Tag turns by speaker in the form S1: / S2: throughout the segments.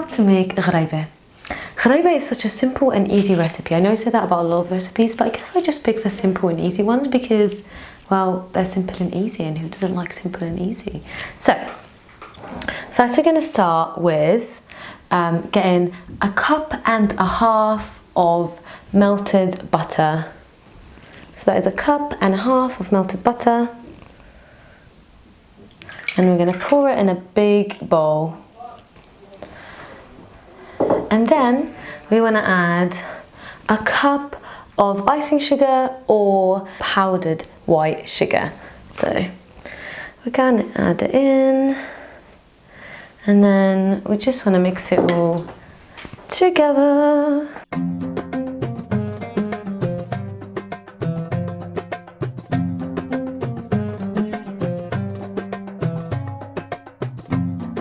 S1: how to make ghraybeh. Ghraybeh is such a simple and easy recipe. I know I say that about a lot of recipes, but I guess I just pick the simple and easy ones because, well, they're simple and easy, and who doesn't like simple and easy? So, first we're going to start with getting 1.5 cups of melted butter. So that is 1.5 cups of melted butter. And we're going to pour it in a big bowl. And then we want to add 1 cup of icing sugar or powdered white sugar. So we're going to add it in, and then we just want to mix it all together.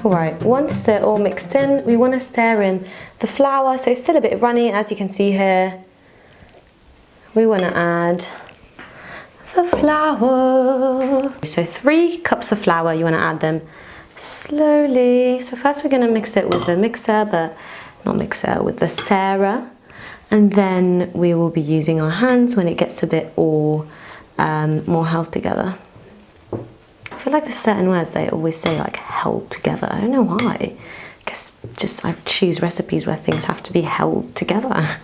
S1: Alright, once they're all mixed in, we want to stir in the flour, so it's still a bit runny as you can see here. We want to add the flour. So 3 cups of flour, you want to add them slowly. So first we're going to mix it with the mixer, but not mixer, with the stirrer. And then we will be using our hands when it gets a bit all more held together. I feel like there's certain words they always say like held together. I don't know why. I guess just I choose recipes where things have to be held together.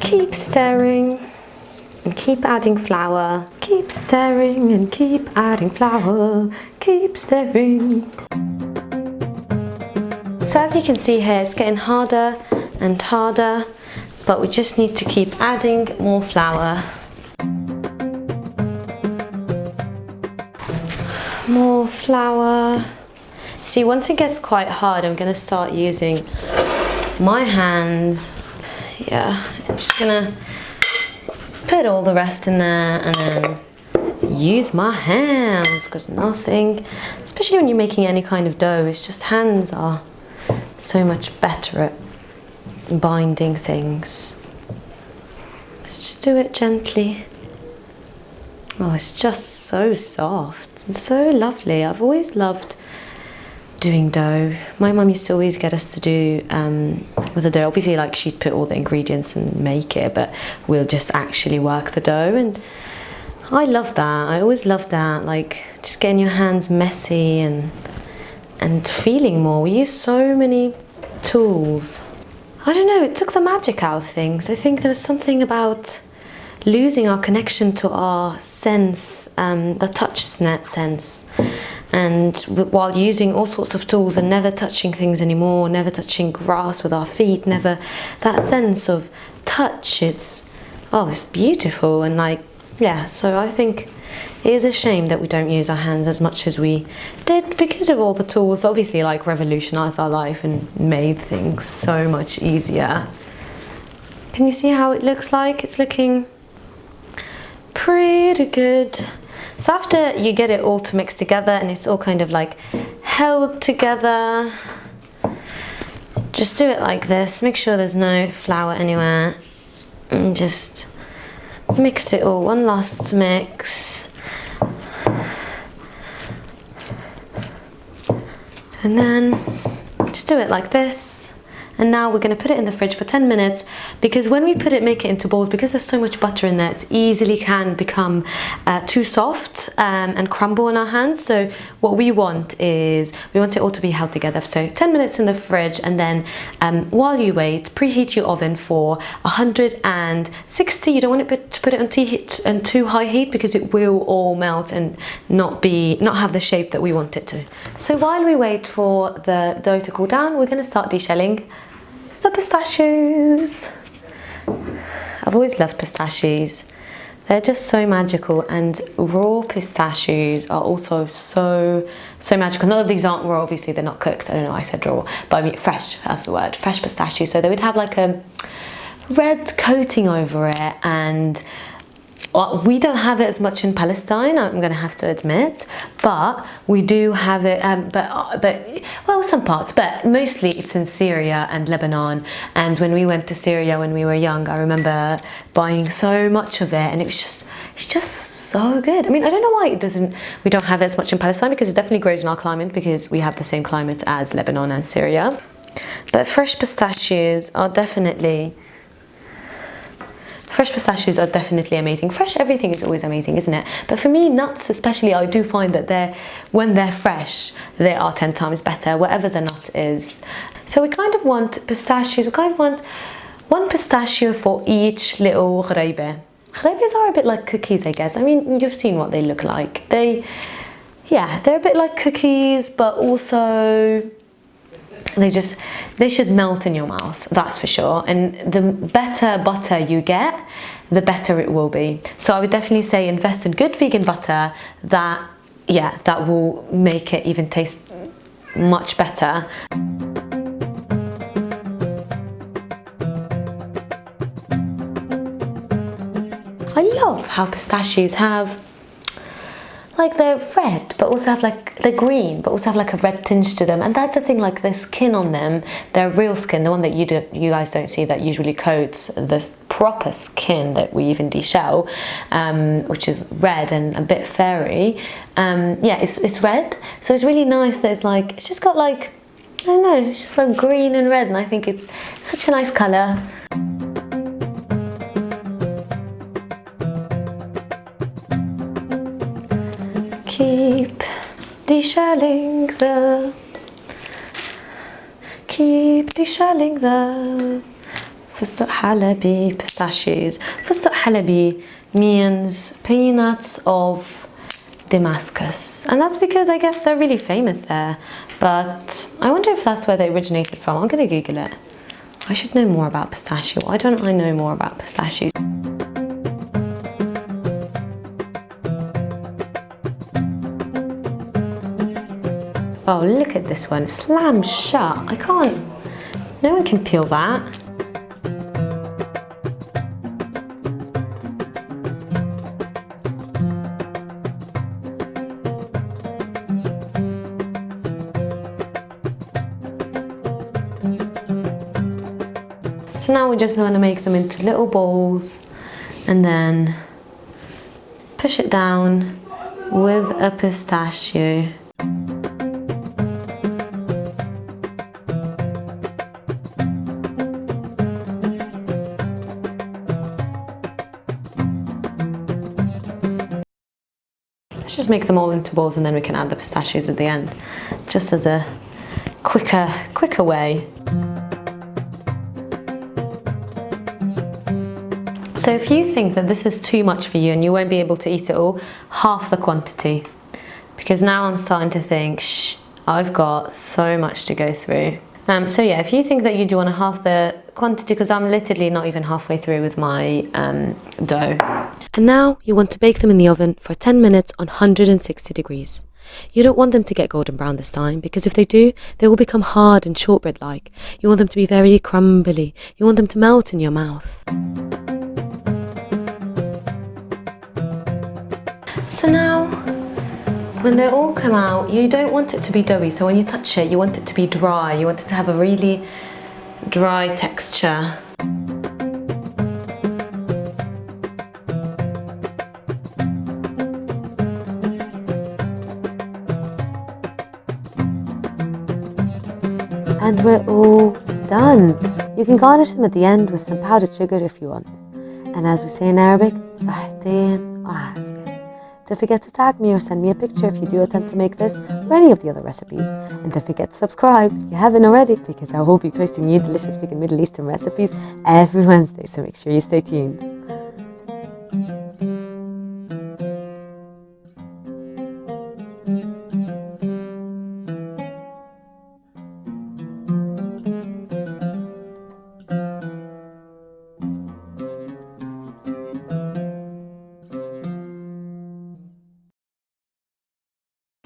S1: Keep stirring and keep adding flour. Keep stirring and keep adding flour. Keep stirring. So as you can see here, it's getting harder and harder, but we just need to keep adding more flour. More flour. See, once it gets quite hard, I'm going to start using my hands. Yeah, I'm just going to put all the rest in there and then use my hands, because nothing, especially when you're making any kind of dough, it's just hands are so much better at binding things. Let's just do it gently. Oh, it's just so soft and so lovely. I've always loved doing dough. My mum used to always get us to do with the dough. Obviously, like, she'd put all the ingredients and make it, but we'll just actually work the dough, and I love that. I always loved that, like just getting your hands messy and feeling more. We use so many tools. I don't know, it took the magic out of things. I think there was something about losing our connection to our sense, the touch sense, and while using all sorts of tools and never touching things anymore, never touching grass with our feet, never, that sense of touch is, oh, it's beautiful. And like, yeah, so I think it is a shame that we don't use our hands as much as we did because of all the tools that obviously like revolutionised our life and made things so much easier. Can you see how it looks like? It's looking pretty good. So after you get it all to mix together and it's all kind of like held together, just do it like this. Make sure there's no flour anywhere and just mix it all. One last mix. And then just do it like this. And now we're going to put it in the fridge for 10 minutes, because when we make it into balls, because there's so much butter in there, it easily can become too soft and crumble in our hands. So what we want is, we want it all to be held together. So 10 minutes in the fridge, and then while you wait, preheat your oven for 160. You don't want it to put it on too high heat, because it will all melt and not have the shape that we want it to. So while we wait for the dough to cool down, we're going to start deshelling the pistachios. I've always loved pistachios. They're just so magical, and raw pistachios are also so magical. None of these aren't raw, obviously they're not cooked. I don't know why I said raw, but I mean fresh, that's the word, fresh pistachios. So they would have like a red coating over it, and well, we don't have it as much in Palestine, I'm gonna have to admit, but we do have it, well, some parts, but mostly it's in Syria and Lebanon. And when we went to Syria when we were young, I remember buying so much of it, and it's just so good. I mean, I don't know why we don't have it as much in Palestine, because it definitely grows in our climate, because we have the same climate as Lebanon and Syria. But fresh pistachios are definitely amazing. Fresh everything is always amazing, isn't it? But for me, nuts especially, I do find that when they're fresh, they are 10 times better, whatever the nut is. So we kind of want pistachios, we kind of want 1 pistachio for each little ghraybeh. Ghraybehs are a bit like cookies, I guess. I mean, you've seen what they look like. They're a bit like cookies, but also they should melt in your mouth, that's for sure. And the better butter you get, the better it will be. So I would definitely say invest in good vegan butter that will make it even taste much better. I love how pistachios have, like, they're red, but also have they're green, but also have like a red tinge to them. And that's the thing, like the skin on them, their real skin, the one that you guys don't see, that usually coats the proper skin that we even deshell, which is red and a bit fairy. It's red, so it's really nice that it's just got like, I don't know, it's just like green and red, and I think it's such a nice colour. Keep deshelling the fustak halabi pistachios. Fustak halabi means peanuts of Damascus, and that's because I guess they're really famous there. But I wonder if that's where they originated from. I'm gonna Google it. I should know more about pistachio. Why don't I know more about pistachios? Oh, look at this one, slammed shut. No one can peel that. So now we just want to make them into little balls and then push it down with a pistachio. Let's just make them all into balls, and then we can add the pistachios at the end, just as a quicker way. So if you think that this is too much for you and you won't be able to eat it all, half the quantity. Because now I'm starting to think, I've got so much to go through. So yeah, if you think that you do want to half the quantity, because I'm literally not even halfway through with my dough. And now you want to bake them in the oven for 10 minutes on 160 degrees. You don't want them to get golden brown this time, because if they do, they will become hard and shortbread-like. You want them to be very crumbly. You want them to melt in your mouth. So now, when they all come out, you don't want it to be doughy, so when you touch it, you want it to be dry. You want it to have a really dry texture. And we're all done. You can garnish them at the end with some powdered sugar if you want. And as we say in Arabic, صحتين وعافية. Don't forget to tag me or send me a picture if you do attempt to make this or any of the other recipes. And don't forget to subscribe if you haven't already, because I will be posting new delicious vegan Middle Eastern recipes every Wednesday, so make sure you stay tuned.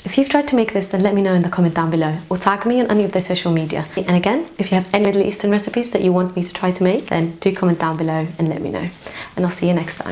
S1: If you've tried to make this, then let me know in the comment down below, or tag me on any of their social media. And again, if you have any Middle Eastern recipes that you want me to try to make, then do comment down below and let me know. And I'll see you next time.